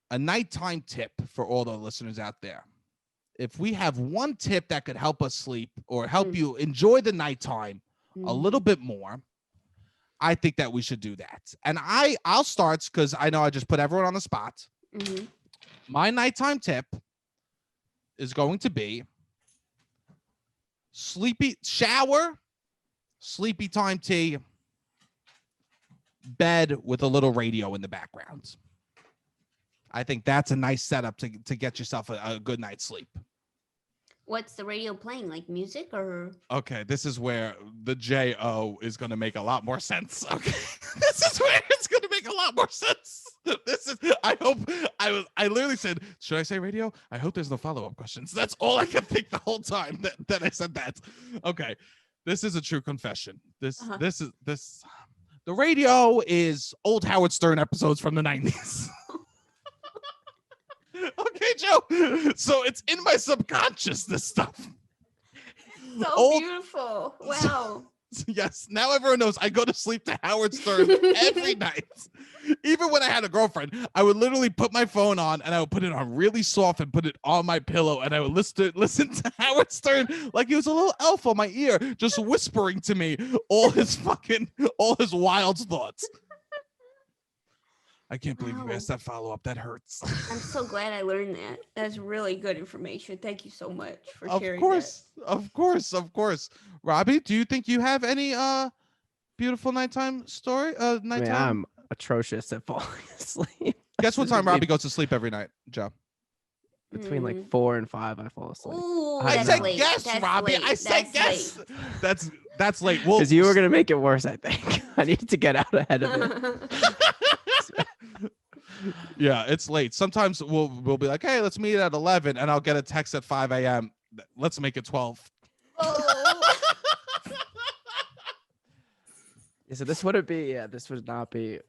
a nighttime tip for all the listeners out there. if we have one tip that could help us sleep or help you enjoy the nighttime a little bit more, I think that we should do that. And I'll start because I know I just put everyone on the spot. My nighttime tip is going to be sleepy shower, sleepy time tea, bed with a little radio in the background. I think that's a nice setup to get yourself a good night's sleep. What's the radio playing? Like music or? Okay, this is where the J-O is going to make a lot more sense. Okay, this is where it's going to make a lot more sense. This is, I literally said, should I say radio? I hope there's no follow-up questions. That's all I could think the whole time that I said that. Okay, this is a true confession. The radio is old Howard Stern episodes from the 90s. Okay, Joe. So it's in my subconscious, this stuff. So beautiful. Wow. Yes. Now everyone knows I go to sleep to Howard Stern every night. Even when I had a girlfriend, I would literally put my phone on and I would put it on really soft and put it on my pillow. And I would listen to Howard Stern like he was a little elf on my ear, just whispering to me all his wild thoughts. I can't believe you asked that follow-up. That hurts. I'm so glad I learned that. That's really good information. Thank you so much for sharing Of course. Robbie, do you think you have any beautiful nighttime story? Nighttime? I'm atrocious at falling asleep. Guess what time Robbie goes to sleep every night, Joe? Between like 4 and 5, I fall asleep. Ooh, I said late. guess, That's Robbie. late. I said guess. That's late. Well, because you were gonna make it worse, I think. I need to get out ahead of it. Yeah, it's late. Sometimes we'll be like, hey, let's meet at 11, and I'll get a text at 5 a.m. Let's make it 12. Oh. Yeah, so this wouldn't be. Yeah, this would not be.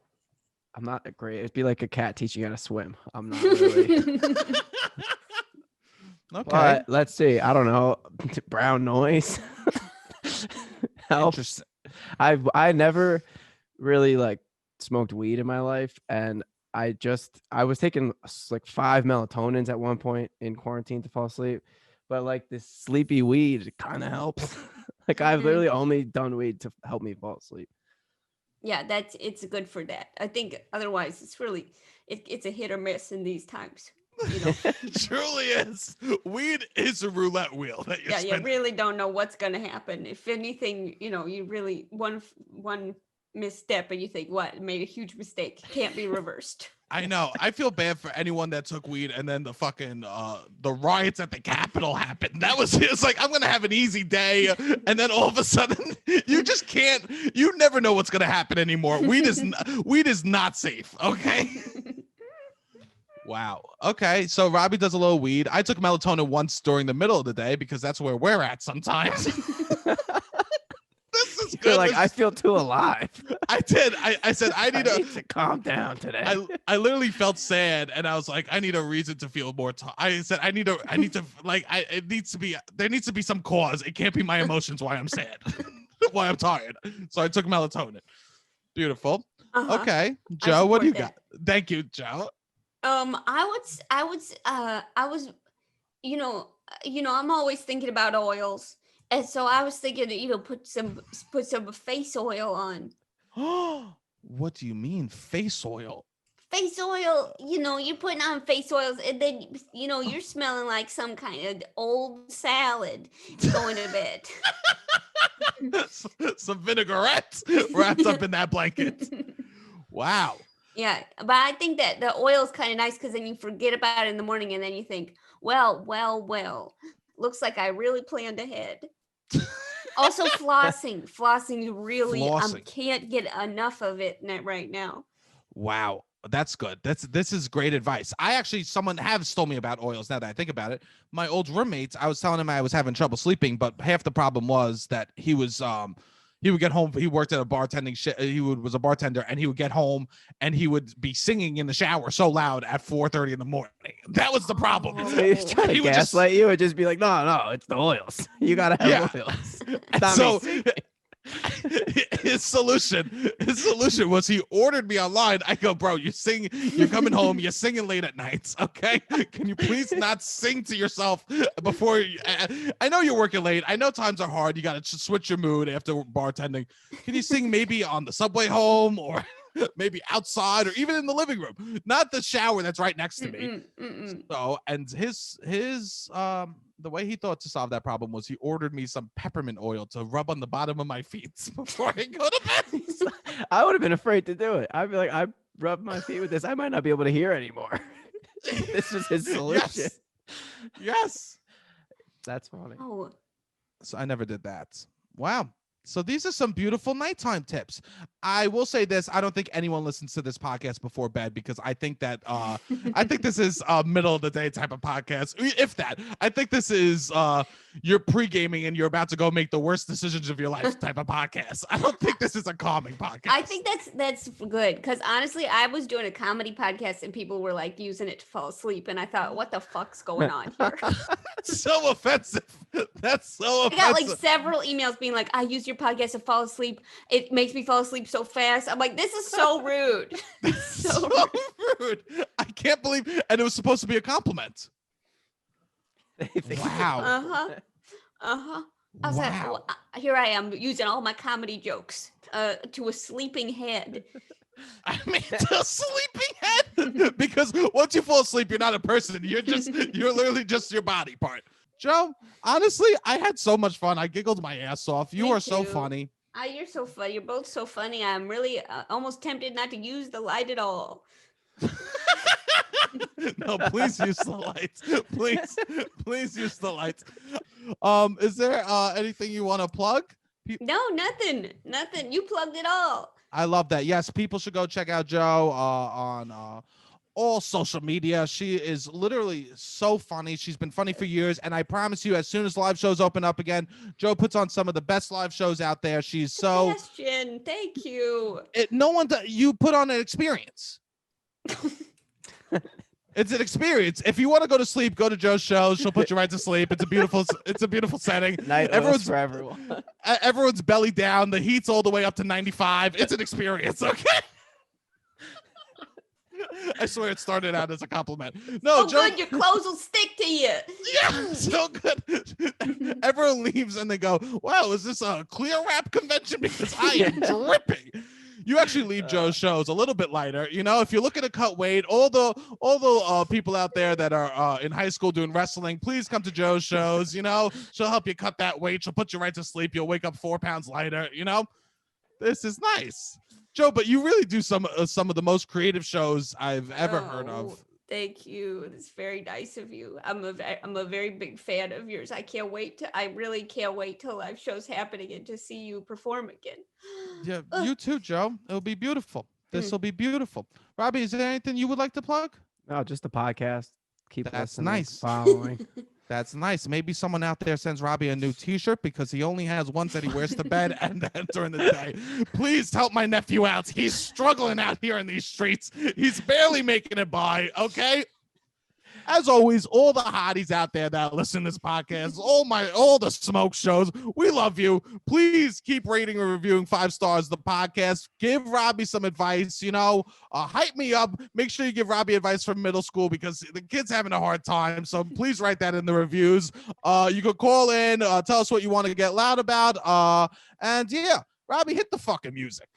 I'm not great. It'd be like a cat teaching you how to swim. I'm not really. Okay. But let's see. I don't know. Brown noise. Helps. I never really like smoked weed in my life, and I was taking like 5 melatonins at one point in quarantine to fall asleep, but like this sleepy weed kind of helps. Like I've literally only done weed to help me fall asleep. Yeah, it's good for that. I think otherwise it's really it's a hit or miss in these times. You know? It truly is. Weed is a roulette wheel that you're you really don't know what's gonna happen. If anything, you really one misstep and you think, what, made a huge mistake, can't be reversed. I know. I feel bad for anyone that took weed and then the fucking the riots at the Capitol happened. It's like, I'm gonna have an easy day, and then all of a sudden you just can't. You never know what's gonna happen anymore. Weed is not safe. Okay. Wow. Okay. So Robbie does a little weed. I took melatonin once during the middle of the day because that's where we're at sometimes. This is good. Like, I feel too alive. I did. I said I need to calm down today. I literally felt sad, and I was like, I need a reason to feel more. I said I need to like. There needs to be some cause. It can't be my emotions why I'm sad, why I'm tired. So I took melatonin. Beautiful. Okay, Joe, what do you got? Thank you, Joe. I was, I'm always thinking about oils. And so I was thinking, put some face oil on. What do you mean face oil? Face oil, you're putting on face oils and then, you're smelling like some kind of old salad going to bed. Some vinaigrette wrapped up in that blanket. Wow. Yeah, but I think that the oil is kind of nice because then you forget about it in the morning and then you think, well, looks like I really planned ahead. Also, flossing really, can't get enough of it right now. Wow, that's good. This is great advice. Someone has told me about oils now that I think about it. My old roommate, I was telling him I was having trouble sleeping, but half the problem was that he would get home. He worked at a bartending was a bartender, and he would get home and he would be singing in the shower so loud at 4:30 in the morning. That was the problem. So he was trying to gaslight you and just be like, no, it's the oils. You gotta have oils. his solution was he ordered me online. I go, bro, you're coming home, you're singing late at nights, okay? Can you please not sing to yourself before I know you're working late. I know times are hard. You got to switch your mood after bartending. Can you sing maybe on the subway home or maybe outside or even in the living room, not the shower that's right next to me. So, and his the way he thought to solve that problem was he ordered me some peppermint oil to rub on the bottom of my feet before I go to bed. I would have been afraid to do it. I'd be like, I rub my feet with this. I might not be able to hear anymore. This was his solution. Yes. That's funny. Oh. So I never did that. Wow. So these are some beautiful nighttime tips. I will say this: I don't think anyone listens to this podcast before bed because I think that I think this is a middle of the day type of podcast. If that, I think this is you're pre-gaming and you're about to go make the worst decisions of your life type of podcast. I don't think this is a calming podcast. I think that's good because honestly, I was doing a comedy podcast and people were like using it to fall asleep, and I thought, what the fuck's going on here? So offensive. That's so offensive. I got like several emails being like, I use your podcast to fall asleep. It makes me fall asleep so fast. I'm like, this is so rude. so rude. I can't believe, and it was supposed to be a compliment. Wow. I was like, well, here I am using all my comedy jokes to a sleeping head. I mean, to a sleeping head, because once you fall asleep, you're not a person. You're literally just your body part. Jo, honestly, I had so much fun. I giggled my ass off. You are so funny. You're so funny. You're both so funny. I'm really almost tempted not to use the light at all. No, please use the lights. Please use the lights. Is there anything you want to plug? No, nothing. You plugged it all. I love that. Yes, people should go check out Jo on all social media. She is literally so funny. She's been funny for years, and I promise you, as soon as live shows open up again, Jo puts on some of the best live shows out there. She's so Sebastian, thank you. You put on an experience. It's an experience. If you want to go to sleep, go to Jo's shows. She'll put you right to sleep. It's a beautiful setting. Everyone's for everyone. Everyone's belly down. The heat's all the way up to 95. It's an experience, okay? I swear it started out as a compliment. No, Jo, good. Your clothes will stick to you. Yeah, so good. Everyone leaves and they go, wow, is this a clear wrap convention? Because I am dripping. You actually leave Jo's shows a little bit lighter. You know, if you're looking to cut weight, all the people out there that are in high school doing wrestling, please come to Jo's shows. You know, she'll help you cut that weight. She'll put you right to sleep. You'll wake up 4 pounds lighter. You know, this is nice. Jo, but you really do some of the most creative shows I've ever heard of. Thank you. It's very nice of you. I'm a very big fan of yours. I really can't wait till live shows happening and to see you perform again. Yeah, you too, Jo. It'll be beautiful. This will be beautiful. Robbie, is there anything you would like to plug? No, just the podcast. That's listening, nice. Following. That's nice. Maybe someone out there sends Robbie a new t-shirt because he only has ones that he wears to bed and then during the day. Please help my nephew out. He's struggling out here in these streets. He's barely making it by, okay? As always, all the hotties out there that listen to this podcast, all the smoke shows, we love you. Please keep rating and reviewing 5 stars the podcast. Give Robbie some advice, hype me up. Make sure you give Robbie advice from middle school because the kid's having a hard time. So please write that in the reviews. You can call in, tell us what you want to get loud about. And yeah, Robbie, hit the fucking music.